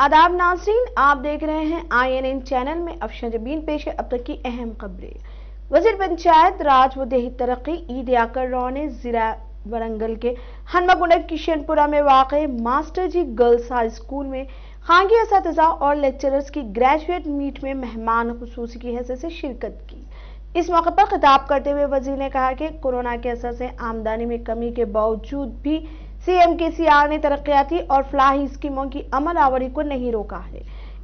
आदाब नाज़रीन, आप देख रहे हैं INN चैनल में। अफशा जबीन पेश है अब तक की अहम खबरें। वज़ीर पंचायत राज व देही तरक्की ईद याकर राव ने जिला वरंगल के हनुमागुंडा किशनपुरा में वाक़ मास्टर जी गर्ल्स हाई स्कूल में खानगी असातिज़ा और लेक्चरर्स की ग्रेजुएट मीट में मेहमान खुसूसी की हैसियत से शिरकत की। इस मौके पर खिताब करते हुए वजीर ने कहा कि कोरोना के असर से आमदनी में कमी के बावजूद भी CM KCR ने तरक्याती और फलाही स्कीमों की अमल आवरी को नहीं रोका है।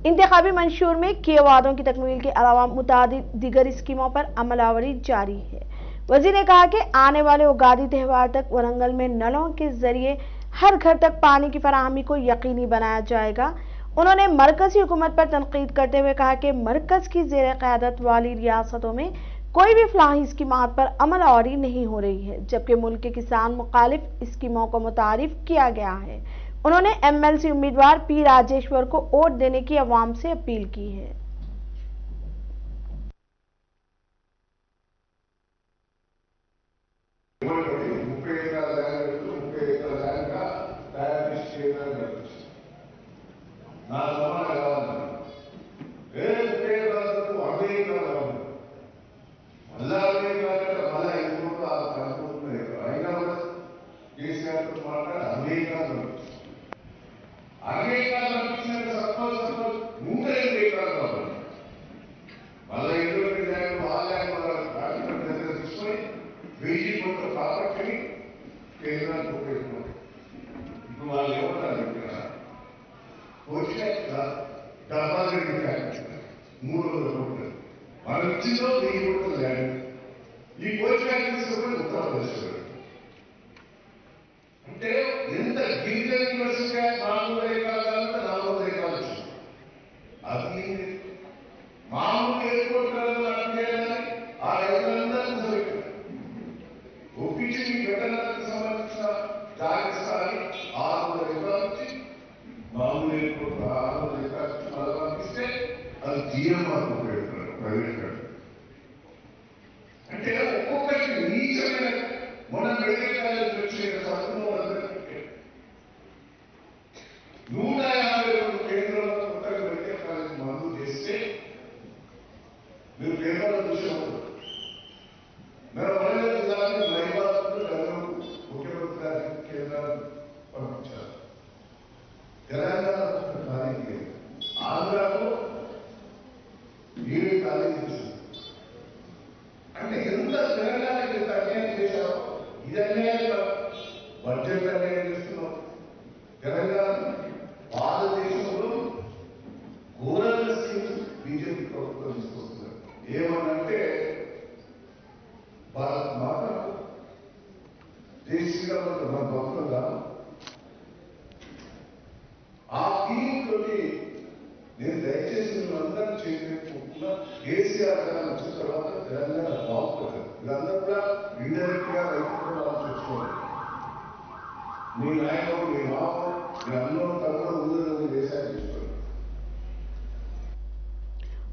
इंतखाबी मंशूर में किए वादों की तकमील के अलावा मुतादिद दीगर स्कीमों पर अमल आवरी जारी है। वजीर ने कहा कि आने वाले उगादी त्यौहार तक वरंगल में नलों के जरिए हर घर तक पानी की फराहमी को यकीनी बनाया जाएगा। उन्होंने मरकजी हुकूमत पर तनकीद करते हुए कहा कि मरकज की जेर क़यादत वाली रियासतों में कोई भी फलाही स्कीमात पर अमल आवरी नहीं हो रही है, जबकि मुल्क के किसान मुखालिफ स्कीमों को मुतारिफ किया गया है। उन्होंने MLC उम्मीदवार P राजेश्वर को वोट देने की अवाम से अपील की है।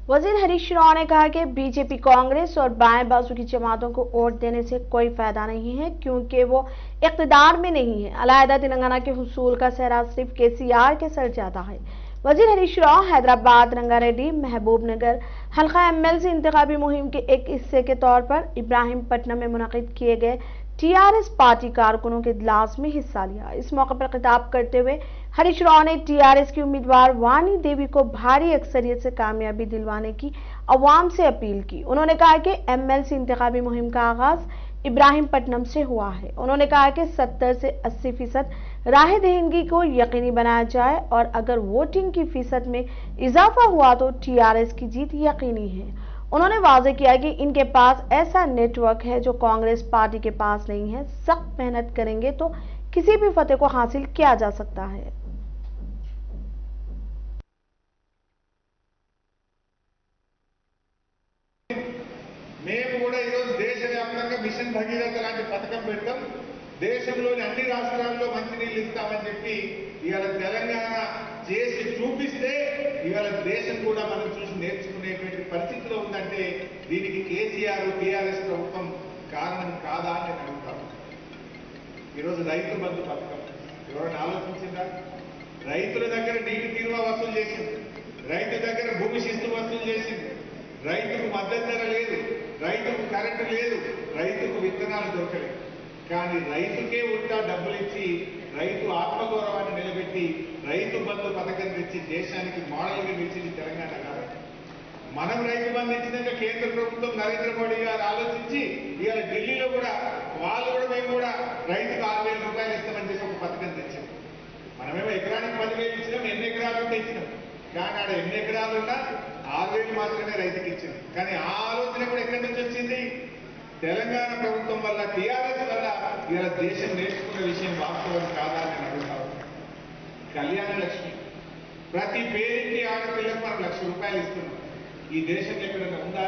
वजीर हरीश राव ने कहा कि बीजेपी कांग्रेस और बाएं बाजू की जमातों को वोट देने से कोई फायदा नहीं है, क्योंकि वो इख्तिदार में नहीं है। अलहदा तेलंगाना के हुसूल का सहरा सिर्फ KCR के सर जाता है। वजीर हरीश राव हैदराबाद, रंगारेड्डी, महबूबनगर हल्का MLC इंतखाबी मुहिम के एक हिस्से के तौर पर इब्राहिमपट्टनम में मुनक़िद किए गए TRS पार्टी कारकुनों के इजलास में हिस्सा लिया। इस मौके पर खिताब करते हुए हरीश राव ने TRS की उम्मीदवार वानी देवी को भारी अक्सरियत से कामयाबी दिलवाने की अवाम से अपील की। उन्होंने कहा कि MLC इंतखाबी मुहिम का आगाज इब्राहिमपट्टनम से हुआ है। उन्होंने कहा कि 70 से 80% राह दहिंदगी को यकीनी बनाया जाए और अगर वोटिंग की फीसद में इजाफा हुआ तो TRS की जीत यकीनी है। उन्होंने वाज़ेह किया कि इनके पास ऐसा नेटवर्क है जो कांग्रेस पार्टी के पास नहीं है। सख्त मेहनत करेंगे तो किसी भी फतेह को हासिल किया जा सकता है। మిషన్ భగీరథ లాంటి పథకం పెడతాం. దేశంలోని అన్ని రాష్ట్రాల్లో మంచినీళ్ళు ఇస్తామని చెప్పి ఇవాళ తెలంగాణ చేసి చూపిస్తే ఇవాళ దేశం కూడా మనం చూసి నేర్చుకునేటువంటి పరిస్థితిలో ఉందంటే దీనికి KCR TRS ప్రభుత్వం కారణం కాదా అని నేను అడుగుతాను. ఈరోజు రైతు బంధు పథకం ఎవరైనా ఆలోచించిందా? రైతుల దగ్గర నీటి తీరువ వసూలు చేసింది, రైతు దగ్గర భూమి శిస్తు వసూలు చేసింది, రైతుకు మద్దతు ధర లేదు, రైతుకు కరెంటు లేదు, రైతుకు విత్తనాలు దొరకలేదు. కానీ రైతుకే ఉల్టా డబ్బులు ఇచ్చి రైతు ఆత్మగౌరవాన్ని నిలబెట్టి రైతు బంధు పథకం తెచ్చి దేశానికి మోడల్గా నిలిచింది తెలంగాణ కాబట్టి మనం రైతు బంధు ఇచ్చినాక కేంద్ర ప్రభుత్వం నరేంద్ర మోడీ గారు ఆలోచించి ఇవాళ ఢిల్లీలో కూడా వాళ్ళు కూడా మేము కూడా రైతుకు 6,000 రూపాయలు ఇస్తామని చెప్పి ఒక పథకం తెచ్చాం. మనమేమో ఎకరానికి 10,000 ఇచ్చినాం, ఎన్ని ఎకరాలు ఉంటే ఇచ్చినాం. కానీ ఆడ ఎన్ని ఎకరాలు ఉన్నా 6,000 మాత్రమే రైతుకి ఇచ్చింది. కానీ ఆ ఆలోచన కూడా ఎక్కడి నుంచి వచ్చింది? తెలంగాణ ప్రభుత్వం వల్ల, టీఆర్ఎస్ వల్ల ఇలా దేశం నేర్చుకున్న విషయం వాస్తవం కాదా అని అడుగుతాను. కళ్యాణ లక్ష్మి ప్రతి పేరుకి ఆడపిల్లకు మనం 1,00,000 రూపాయలు ఇస్తున్నాం. ఈ దేశంలో ఎక్కడైనా ఉందా?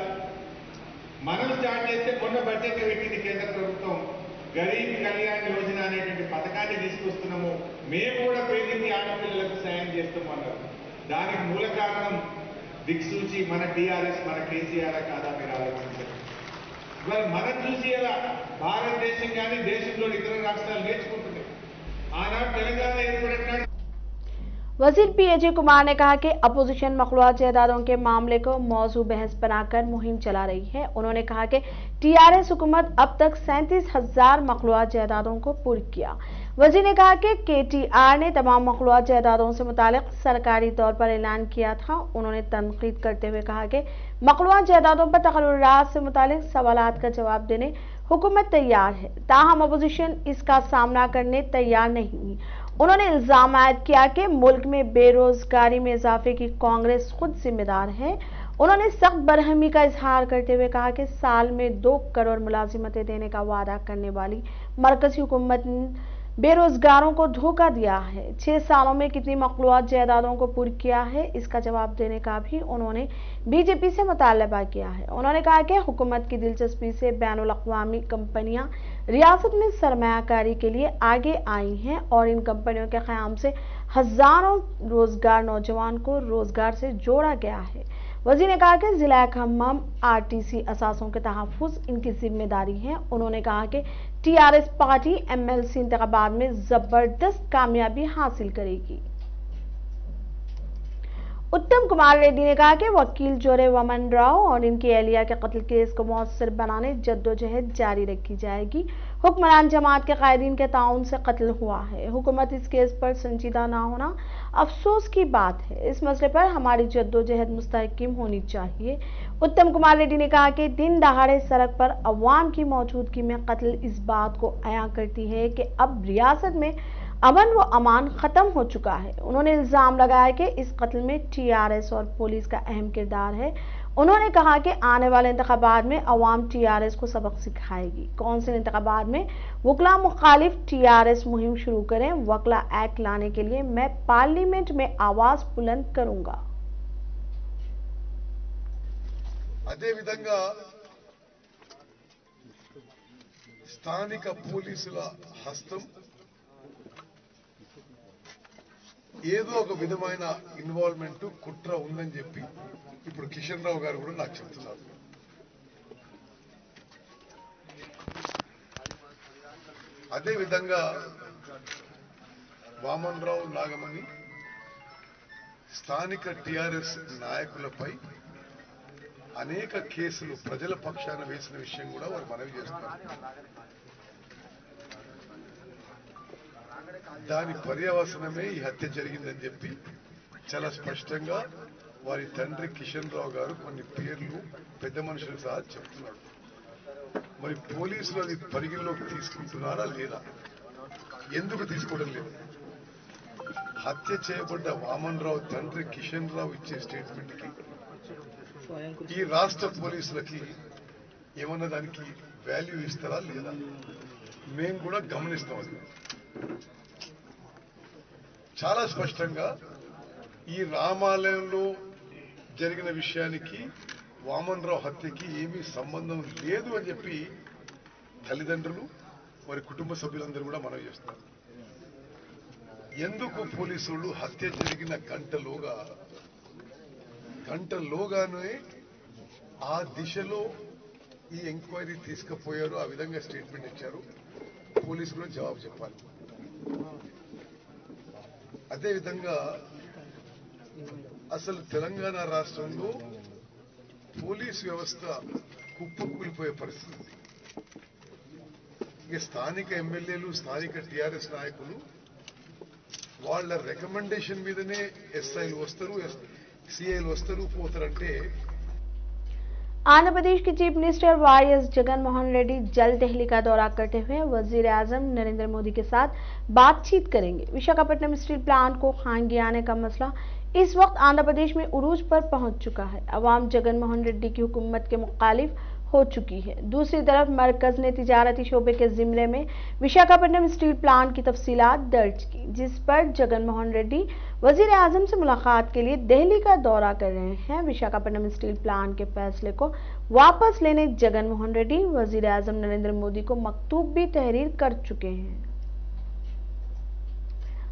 మనం స్టార్ట్ చేస్తే మొన్న బడ్జెట్ పెట్టింది కేంద్ర ప్రభుత్వం, గరీబ్ కళ్యాణ్ యోజన అనేటువంటి పథకాన్ని తీసుకొస్తున్నాము, మేము కూడా పేరుకి ఆడపిల్లలకు సాయం చేస్తాము అన్నారు. దానికి మూల కారణం దిక్సూచి మన టీఆర్ఎస్, మన కేసీఆర్ కాదా మీరు ఆలోచించారు. ఇవాళ మనం చూసి ఇలా భారతదేశం కానీ దేశంలోని ఇతర రాష్ట్రాలు నేర్చుకుంటున్నాయి. ఆనాడు తెలంగాణ ఏర్పడినాడు वजीर पीएजे कुमार ने कहा कि अपोजिशन मखलूआत जायदादों के मामले को मौजू बहस बनाकर मुहिम चला रही है। उन्होंने कहा कि टीआरएस हुकूमत अब तक 37,000 मखलूआत जायदादों को पूरी किया। वजीर ने कहा कि केटीआर ने तमाम मखलूआत जायदादों से मुतालिक सरकारी तौर पर ऐलान किया था। उन्होंने तनकीद करते हुए कहा कि मखलूआत जायदादों पर तकर्रुरात से मुतालिक सवालात का जवाब देने हुकूमत तैयार है, ताहम अपोजिशन इसका सामना करने तैयार नहीं। उन्होंने इल्जाम आयद किया कि मुल्क में बेरोजगारी में इजाफे की कांग्रेस खुद जिम्मेदार है। उन्होंने सख्त बरहमी का इजहार करते हुए कहा कि साल में 2 करोड़ मुलाजिमतें देने का वादा करने वाली मरकजी हुकूमत बेरोजगारों को धोखा दिया है। 6 सालों में कितनी मखलूआत जायदादों को पूरी किया है, इसका जवाब देने का भी उन्होंने बीजेपी से मुतालबा किया है। उन्होंने कहा कि हुकूमत की दिलचस्पी से बैनुल अक़वामी कंपनियां रियासत में सरमायाकारी के लिए आगे आई हैं और इन कंपनियों के क़याम से हजारों रोजगार नौजवान को रोजगार से जोड़ा गया है। वजीर ने कहा कि जिला खम्मम आरटीसी असासों के तहफ़्फ़ुज़ इनकी जिम्मेदारी है। उन्होंने कहा कि टीआरएस पार्टी एमएलसी इंतखाबात में जबरदस्त कामयाबी हासिल करेगी। उत्तम कुमार रेड्डी ने कहा कि वकील जोरे वमन राव और इनकी एहलिया के कत्ल केस को मौसर बनाने जद्दोजहद जारी रखी जाएगी। हुक्मरान जमात के कायदीन के ताउन से कत्ल हुआ है। हुकूमत इस केस पर संजीदा ना होना अफसोस की बात है। इस मसले पर हमारी जद्दोजहद मुस्तहकम होनी चाहिए। उत्तम कुमार रेड्डी ने कहा कि दिन दहाड़े सड़क पर अवाम की मौजूदगी में कत्ल इस बात को अया करती है कि अब रियासत में अमन व अमान खत्म हो चुका है। उन्होंने इल्जाम लगाया कि इस कत्ल में टीआरएस और पुलिस का अहम किरदार है। उन्होंने कहा कि आने वाले इंतखाबात में अवाम टीआरएस को सबक सिखाएगी। कौंसिल इंतखाबात में वकला मुखालिफ टीआरएस मुहिम शुरू करें। वकला एक्ट लाने के लिए मैं पार्लियामेंट में आवाज बुलंद करूंगा। అదే విధంగా స్థానిక పోలీసుల హస్తం ఏదో ఒక విధమైన ఇన్వాల్వ్మెంట్ కుట్ర ఉందని చెప్పి ఇప్పుడు కిషన్ రావు గారు కూడా నాకు చెప్తున్నారు. అదే విధంగా వామన్ రావు నాగమణి స్థానిక టిఆర్ఎస్ నాయకులపై అనేక కేసులు ప్రజల పక్షాన వేసిన విషయం కూడా వారు మనవి చేస్తున్నారు. దాని పర్యవసనమే ఈ హత్య జరిగిందని చెప్పి చాలా స్పష్టంగా వారి తండ్రి కిషన్ రావు గారు కొన్ని పేర్లు పెద్ద మనుషులు సహా చెప్తున్నాడు. మరి పోలీసులు అది పరిగణలోకి తీసుకుంటున్నారా లేదా? ఎందుకు తీసుకోవడం లేదు? హత్య చేయబడ్డ వామన్ రావు తండ్రి కిషన్ రావు ఇచ్చే స్టేట్మెంట్ కి ఈ రాష్ట్ర పోలీసులకి ఏమన్నా దానికి వాల్యూ ఇస్తారా లేదా? మేము కూడా గమనిస్తాం. అది చాలా స్పష్టంగా ఈ రామాలయంలో జరిగిన విషయానికి వామన్ రావు హత్యకి ఏమీ సంబంధం లేదు అని చెప్పి తల్లిదండ్రులు వారి కుటుంబ సభ్యులందరూ కూడా మనవి చేస్తారు. ఎందుకు పోలీసులు హత్య జరిగిన గంటలోగానే ఆ దిశలో ఈ ఎంక్వైరీ తీసుకుపోయారు, ఆ విధంగా స్టేట్మెంట్ ఇచ్చారు? పోలీసులు జవాబు చెప్పాలి. అదేవిధంగా అసలు తెలంగాణ రాష్ట్రంలో పోలీస్ వ్యవస్థ కుప్పకూలిపోయే పరిస్థితి. ఇక స్థానిక ఎమ్మెల్యేలు, స్థానిక టీఆర్ఎస్ నాయకులు వాళ్ళ రికమెండేషన్ మీదనే ఎస్ఐలు వస్తారు, సిఐలు వస్తారు, పోతారంటే. आंध्र प्रदेश के chief minister YS Jagan Mohan Reddy जल्द दिल्ली का दौरा करते हुए वजीर आजम नरेंद्र मोदी के साथ बातचीत करेंगे। विशाखापट्टनम स्टील प्लांट को खानगी आने का मसला इस वक्त आंध्र प्रदेश में उरूज पर पहुंच चुका है। अवाम जगन मोहन रेड्डी की हुकूमत के मुखालिफ हो चुकी है। दूसरी तरफ मरकज ने तिजारती शोबे के जिम्मे में विशाखापट्टनम स्टील प्लांट की तफसीलात दर्ज की, जिस पर जगन मोहन रेड्डी वजीर आजम से मुलाकात के लिए दिल्ली का दौरा कर रहे हैं। विशाखापट्टनम स्टील प्लांट के फैसले को वापस लेने जगन मोहन रेड्डी वजीर आजम नरेंद्र मोदी को मकतूब भी तहरीर कर चुके हैं।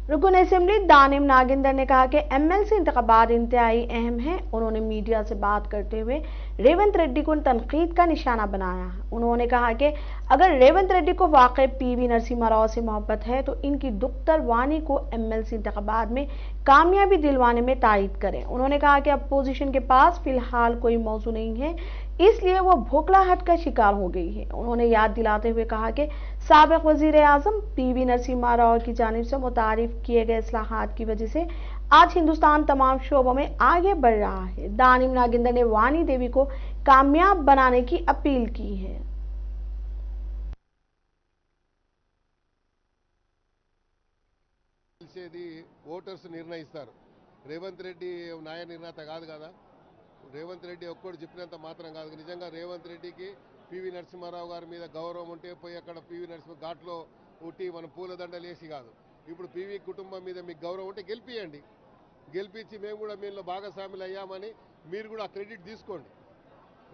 रुकन असेंबली दानिम नागेंद्र ने कहा कि एमएलसी इंतखाबात इंतहाई अहम है। उन्होंने मीडिया से बात करते हुए रेवंत रेड्डी को तनकीद का निशाना बनाया। उन्होंने कहा कि अगर रेवंत रेड्डी को वाकई पीवी नरसिम्हा राव से मोहब्बत है तो इनकी दुख्तर वानी को एमएलसी इंतखाबात में कामयाबी दिलवाने में तायद करें। उन्होंने कहा कि अपोजिशन के पास फिलहाल कोई मौजू नहीं है, इसलिए वो भोखलाहट का शिकार हो गई है। उन्होंने याद दिलाते हुए कहा कि साबिक वजीर आजम पीवी नरसिम्हा राव की जानिब से मुतारिफ किए गए इस्लाहात की वजह से आज हिंदुस्तान तमाम शोबों में आगे बढ़ रहा है। दानिम नागेंद्र ने वानी देवी को कामयाब बनाने की अपील की है। ఓటర్స్ నిర్ణయిస్తారు. రేవంత్ రెడ్డి న్యాయ నిర్ణేత కాదు కదా. రేవంత్ రెడ్డి ఒక్కడు చెప్పినంత మాత్రం కాదు. నిజంగా రేవంత్ రెడ్డికి పివి నరసింహారావు గారి మీద గౌరవం ఉంటే పోయి అక్కడ పివి నరసింహ ఘాట్లో ఉట్టి మనం పూలదండలు వేసి కాదు. ఇప్పుడు పివి కుటుంబం మీద మీకు గౌరవం ఉంటే గెలిపియండి. గెలిపించి మేము కూడా మీలో భాగస్వాములు అయ్యామని మీరు కూడా క్రెడిట్ తీసుకోండి.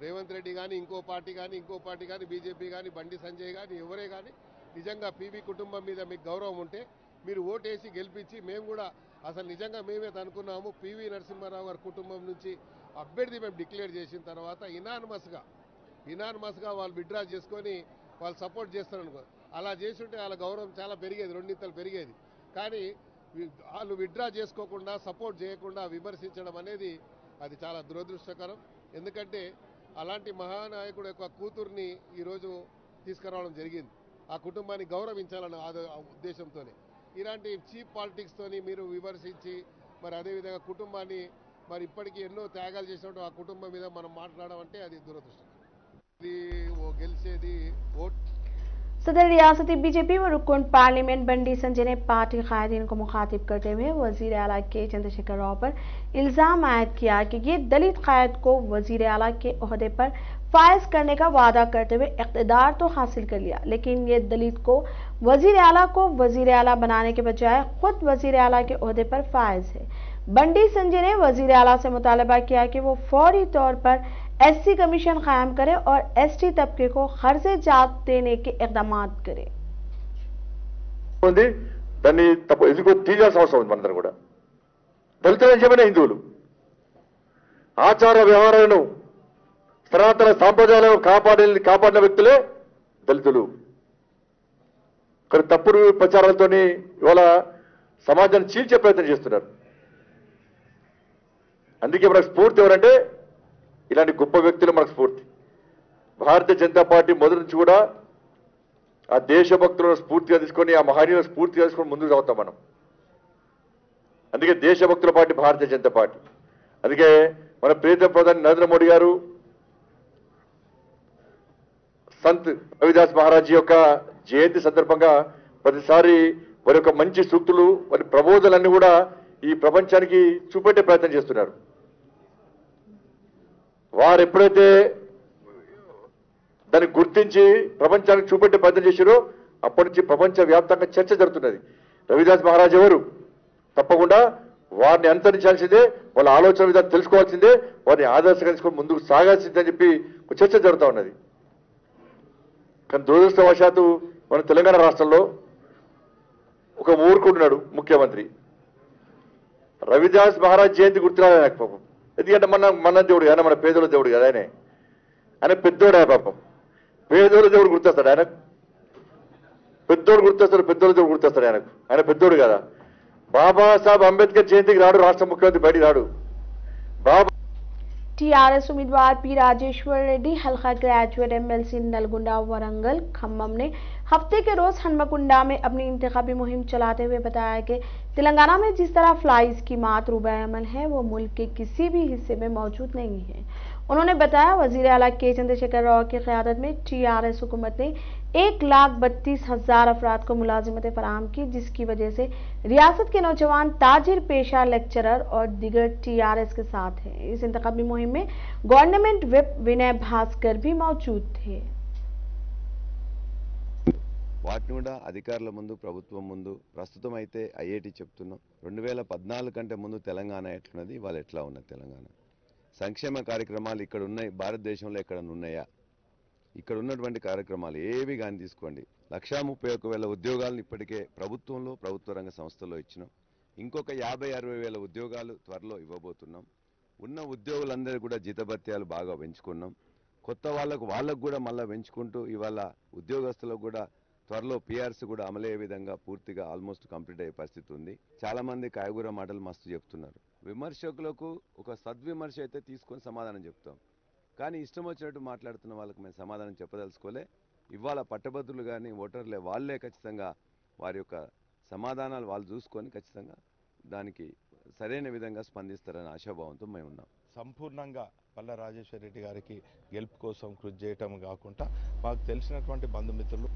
రేవంత్ రెడ్డి కానీ ఇంకో పార్టీ కానీ బీజేపీ కానీ బండి సంజయ్ కానీ ఎవరే కానీ నిజంగా పివి కుటుంబం మీద మీకు గౌరవం ఉంటే మీరు ఓటేసి గెలిపించి మేము కూడా అసలు నిజంగా మేమే అనుకున్నాము పివి నరసింహారావు గారి కుటుంబం నుంచి అభ్యర్థి మేము డిక్లేర్ చేసిన తర్వాత ఇనానమస్గా వాళ్ళు విత్డ్రా చేసుకొని వాళ్ళు సపోర్ట్ చేస్తారనుకో. అలా చేస్తుంటే వాళ్ళ గౌరవం చాలా పెరిగేది, రెండింతలు పెరిగేది. కానీ వాళ్ళు విత్డ్రా చేసుకోకుండా సపోర్ట్ చేయకుండా విమర్శించడం అనేది అది చాలా దురదృష్టకరం. ఎందుకంటే అలాంటి మహానాయకుడు యొక్క కూతుర్ని ఈరోజు తీసుకురావడం జరిగింది. ఆ కుటుంబాన్ని గౌరవించాలన్న ఉద్దేశంతోనే ఇలాంటి చీప్ పాలిటిక్స్తోని మీరు విమర్శించి మరి అదేవిధంగా కుటుంబాన్ని మరి ఇప్పటికీ ఎన్నో త్యాగాలు చేసినట్టు ఆ కుటుంబం మీద మనం మాట్లాడడం అంటే అది దురదృష్టం. ఇది గెలిచేది ఓట్. सदर रियासती बीजेपी व रुकन पार्लियामेंट बंडी संजय ने पार्टी कायदीन को मुखातिब करते हुए वजीर आला के चंद्रशेखर राव पर इल्जाम आयद किया कि ये दलित कायद को वजीर आला के ओहदे पर फायज करने का वादा करते हुए इख्तिदार तो हासिल कर लिया, लेकिन ये दलित को वजीर आला बनाने के बजाय खुद वजीर आला के ओहदे पर फायज है। बंडी संजय ने वजीर आला से मुतालबा किया कि वो फौरी तौर पर एससी कमीशन कायम करे और एसटी तबके को खर्चे जात देने के इकदाम करे। దాన్ని ఎందుకో తీయాల్సిన అవసరం ఉంది. మనందరం కూడా దళితులు నిజమైన హిందువులు ఆచార వ్యవహారాలను సనాతన సాంప్రదాయాలను కాపాడిన వ్యక్తులే దళితులు. కానీ తప్పుడు ప్రచారాలతో ఇవాళ సమాజాన్ని చీల్చే ప్రయత్నం చేస్తున్నారు. అందుకే మనకు స్ఫూర్తి ఎవరంటే ఇలాంటి గొప్ప వ్యక్తులు మనకు స్ఫూర్తి. భారతీయ జనతా పార్టీ మొదటి నుంచి కూడా ఆ దేశభక్తులను స్ఫూర్తిగా తీసుకొని ఆ మహనీయులను స్ఫూర్తిగా తీసుకొని ముందుకు సాగుతాం మనం. అందుకే దేశభక్తుల పార్టీ భారతీయ జనతా పార్టీ. అందుకే మన ప్రియతమ ప్రధాని నరేంద్ర మోడీ గారు సంత్ రవిదాస్ మహారాజ్ యొక్క జయంతి సందర్భంగా ప్రతిసారి వారి యొక్క మంచి సూక్తులు వారి ప్రబోధనలన్నీ కూడా ఈ ప్రపంచానికి చూపెట్టే ప్రయత్నం చేస్తున్నారు. వారు ఎప్పుడైతే దాన్ని గుర్తించి ప్రపంచానికి చూపెట్టే ప్రయత్నం చేశారో అప్పటి నుంచి ప్రపంచ వ్యాప్తంగా చర్చ జరుగుతున్నది. రవిదాస్ మహారాజ్ ఎవరు? తప్పకుండా వారిని అనుసరించాల్సిందే, వాళ్ళ ఆలోచన విధానం తెలుసుకోవాల్సిందే, వారిని ఆదర్శంగా తీసుకొని ముందుకు సాగాల్సిందే అని చెప్పి ఒక చర్చ జరుగుతూ ఉన్నది. కానీ దురదృష్టవశాత్తు మన తెలంగాణ రాష్ట్రంలో ఒక మూర్ఖుడున్నాడు ముఖ్యమంత్రి. రవిదాస్ మహారాజ్ జయంతి గుర్తురాలి నాకు పాపం. ఎందుకంటే మన దేవుడు ఆయన మన పేదోళ్ళ దేవుడు కదా. ఆయన పెద్దోడు. ఆయన పాపం పేదోళ్ళ దేవుడు గుర్తొస్తాడు. ఆయనకు పెద్దోడు గుర్తొస్తాడు, పెద్దోళ్ళ దేవుడు గుర్తొస్తాడు ఆయనకు. ఆయన పెద్దోడు కదా. బాబాసాహెబ్ అంబేద్కర్ జయంతికి రాడు రాష్ట్ర ముఖ్యమంత్రి బయటికి రాడు. బాబా टीआरएस उम्मीदवार पी राजेश्वर रेड्डी हल्का ग्रेजुएट एमएलसी नलगुंडा वरंगल खम्मम ने हफ्ते के रोज हनुमकुंडा में अपनी इंतखाबी मुहिम चलाते हुए बताया कि तेलंगाना में जिस तरह फ्लाई स्कीमात रूबे अमल है वो मुल्क के किसी भी हिस्से में मौजूद नहीं है। उन्होंने बताया वजीर आला के चंद्रशेखर राव की क़यादत में टीआरएस हुकूमत ने 1,32,000 अफराद को मुलाजिमतें फराहम की, जिसकी वजह से रियासत के नौजवान ताजिर पेशा लेक्चरर और दिगर टीआरएस के साथ हैं। इस इंतखाबी मुहिम में गवर्नमेंट विप विनय भास्कर भी मौजूद थे। వాటిని కూడా అధికారుల ముందు ప్రభుత్వం ముందు ప్రస్తుతం అయితే ఐఐటి చెప్తున్నాం 2014 కంటే ముందు తెలంగాణ ఎట్లున్నది వాళ్ళు ఎట్లా ఉన్నది తెలంగాణ సంక్షేమ కార్యక్రమాలు ఇక్కడ ఉన్నాయి భారతదేశంలో ఎక్కడ ఉన్నాయా ఇక్కడ ఉన్నటువంటి కార్యక్రమాలు ఏవి గాని తీసుకోండి 1,31,000 ఉద్యోగాలను ఇప్పటికే ప్రభుత్వంలో ప్రభుత్వ రంగ సంస్థల్లో ఇచ్చినాం ఇంకొక 50-60,000 ఉద్యోగాలు త్వరలో ఇవ్వబోతున్నాం ఉన్న ఉద్యోగులందరూ కూడా జీతభత్యాలు బాగా పెంచుకున్నాం కొత్త వాళ్ళకు కూడా మళ్ళా పెంచుకుంటూ ఇవాళ ఉద్యోగస్తులకు కూడా త్వరలో పిఆర్స్ కూడా అమలయ్యే విధంగా పూర్తిగా ఆల్మోస్ట్ కంప్లీట్ అయ్యే పరిస్థితి ఉంది చాలా మంది కాయగూర మాటలు మస్తు చెప్తున్నారు విమర్శకులకు ఒక సద్విమర్శ అయితే తీసుకొని సమాధానం చెప్తాం కానీ ఇష్టం వచ్చినట్టు మాట్లాడుతున్న వాళ్ళకి మేము సమాధానం చెప్పదలుచుకోలే ఇవాళ పట్టభద్రులు కానీ ఓటర్లే వాళ్ళే ఖచ్చితంగా వారి యొక్క సమాధానాలు వాళ్ళు చూసుకొని ఖచ్చితంగా దానికి సరైన విధంగా స్పందిస్తారని ఆశాభావంతో మేము ఉన్నాం సంపూర్ణంగా పల్ల రాజేశ్వర రెడ్డి గారికి గెలుపు కోసం కృషి చేయటం కాకుండా మాకు తెలిసినటువంటి బంధుమిత్రులు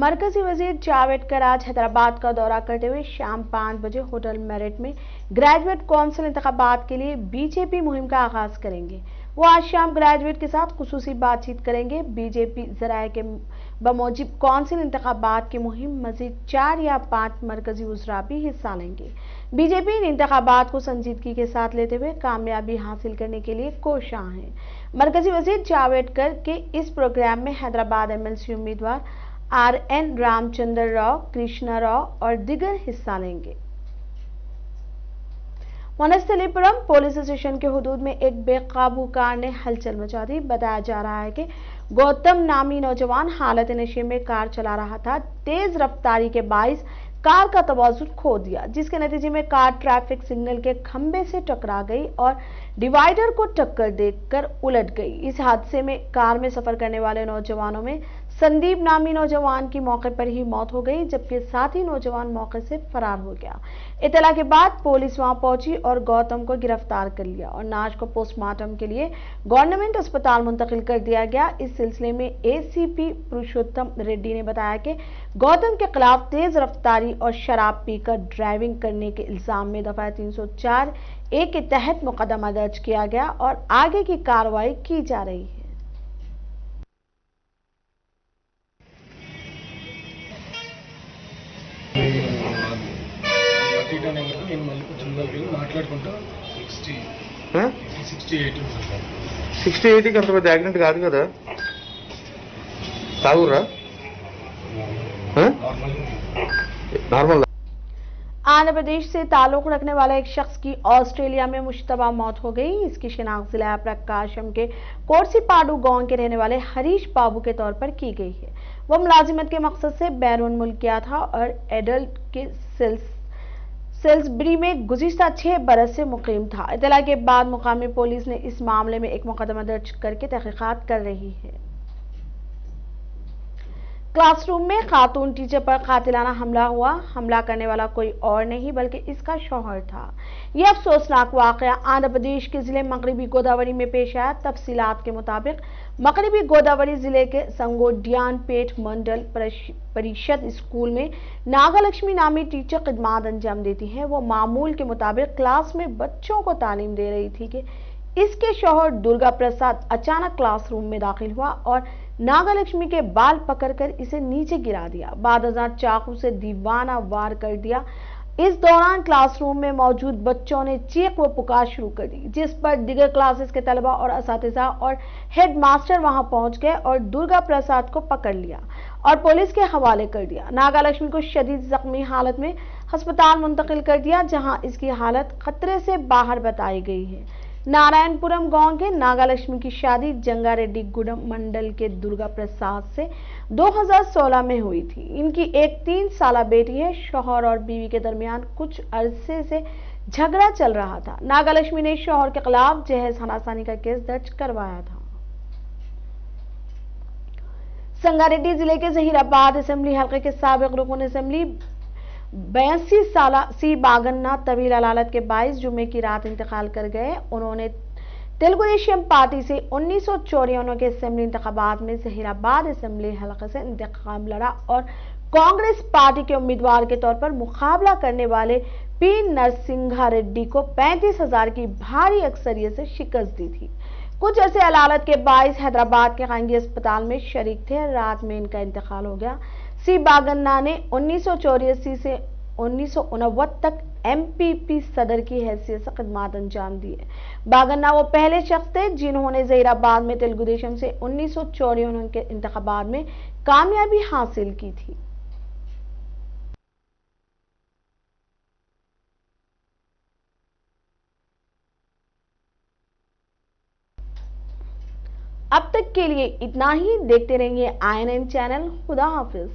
मरकजी वजीर जावेडकर आज हैदराबाद का दौरा करते हुए शाम 5 बजे होटल मेरिट में ग्रेजुएट कौंसिल इंतखाबात के लिए बीजेपी मुहिम का आगाज करेंगे। वो आज शाम ग्रेजुएट के साथ खुसूसी बातचीत करेंगे। बीजेपी जराये के बमौजिब कौंसिल इंतखाबात की मुहिम मजीद 4 या 5 मरकजी उजरा भी हिस्सा लेंगे। बीजेपी इन इंतखाबात को संजीदगी के साथ लेते हुए कामयाबी हासिल करने के लिए कोशां है। मरकजी वजीर जावेडकर के इस प्रोग्राम में हैदराबाद एमएलसी उम्मीदवार आरएन रामचंद्र राव, कृष्णा राव और दिगर हिस्सा लेंगे। वनस्थलीपुरम पुलिस स्टेशन के हुदूद में एक बेकाबू कार ने हलचल मचा दी। बताया जा रहा है कि गौतम नामी नौजवान हालत नशे में कार चला रहा था। तेज रफ्तारी के बाइस कार का तवाजुन खो दिया, जिसके नतीजे में कार ट्रैफिक सिग्नल के खंबे से टकरा गई और डिवाइडर को टक्कर देकर उलट गई। इस हादसे में कार में सफर करने वाले नौजवानों में संदीप नामी नौजवान की मौके पर ही मौत हो गई, जबकि साथी नौजवान मौके से फरार हो गया। इत्तला के बाद पुलिस वहां पहुंची और गौतम को गिरफ्तार कर लिया और नाश को पोस्टमार्टम के लिए गवर्नमेंट अस्पताल मुंतकिल कर दिया गया। इस सिलसिले में एसीपी पुरुषोत्तम रेड्डी ने बताया कि गौतम के खिलाफ तेज रफ्तारी और शराब पीकर ड्राइविंग करने के इल्जाम में दफा 304A के तहत मुकदमा दर्ज किया गया और आगे की कार्रवाई की जा रही है। మాట్లాడుకుంటా 68 అంత పెద్ద యాక్సిడెంట్ కాదు కదా తాగురా నార్మల్। आंध्र प्रदेश से ताल्लुक रखने वाले एक शख्स की ऑस्ट्रेलिया में मुश्तबा मौत हो गई। इसकी शिनाख्त जिला प्रकाशम के कोरसीपाडू गांव के रहने वाले हरीश बाबू के तौर पर की गई है। वह मुलाजिमत के मकसद से बैरून मुल्क गया था और एडल्ट के सेल्सबरी में गुज़िश्ता 6 बरस से मुकीम था। इत्तला के बाद मुकामी पुलिस ने इस मामले में एक मुकदमा दर्ज करके तहकीकात कर रही है। क्लासरूम में खातून टीचर पर कातिलाना हमला हुआ। हमला करने वाला कोई और नहीं बल्कि इसका शौहर था। यह अफसोसनाक वाकया आंध्र प्रदेश के जिले मगरबी गोदावरी में पेश आया। तफसीलात के मुताबिक मगरबी गोदावरी जिले के संगोडियानपेट मंडल परिषद स्कूल में नागालक्ष्मी नामी टीचर खिदमात अंजाम देती है। वो मामूल के मुताबिक क्लास में बच्चों को तालीम दे रही थी कि इसके शौहर दुर्गा प्रसाद अचानक क्लासरूम में दाखिल हुआ और नागालक्ष्मी के बाल पकड़कर इसे नीचे गिरा दिया। बाद चाकू से दीवाना वार कर दिया। इस दौरान क्लासरूम में मौजूद बच्चों ने चीख व पुकार शुरू कर दी, जिस पर दिगर क्लासेस के तलबा और असातिज़ा और हेडमास्टर वहां पहुंच गए और दुर्गा प्रसाद को पकड़ लिया और पुलिस के हवाले कर दिया। नागालक्ष्मी को शदीद जख्मी हालत में अस्पताल मुंतकिल कर दिया, जहां इसकी हालत खतरे से बाहर बताई गई है। नारायणपुरम गांव के नागालक्ष्मी की शादी जंगारेड्डी गुडम मंडल के दुर्गा प्रसाद से 2016 में हुई थी। इनकी एक 3 साला बेटी है। शौहर और बीवी के दरमियान कुछ अरसे से झगड़ा चल रहा था। नागालक्ष्मी ने शौहर के खिलाफ जहेज हनासानी का केस दर्ज करवाया था। संगारेड्डी जिले के जहीराबाद असेंबली हलके के साबिक रुकन असेंबली 82 साला सी बागन्ना तवील अदालत के 22 जुमे की रात इंतकाल कर गए। उन्होंने तेलुगु देशम पार्टी से 1954 के असेंबली इंतखाबात में जहीराबाद असेंबली हलके से इंतखाब लड़ा और कांग्रेस पार्टी के उम्मीदवार के तौर पर मुकाबला करने वाले पी नरसिंहा रेड्डी को 35,000 की भारी अक्सरियत से शिकस्त दी थी। कुछ ऐसे अदालत के 22 हैदराबाद के खानगी अस्पताल में शरीक थे। रात में इनका इंतकाल हो गया। सी बागन्ना ने 1984 से 1989 तक एमपीपी सदर की हैसियत से खिदमत अंजाम दी है। बागन्ना वो पहले शख्स थे जिन्होंने जहीराबाद में तेलुगु देशम से 1954 के इंतखाबात में कामयाबी हासिल की थी। अब तक के लिए इतना ही। देखते रहिए INN चैनल। खुदा हाफिज।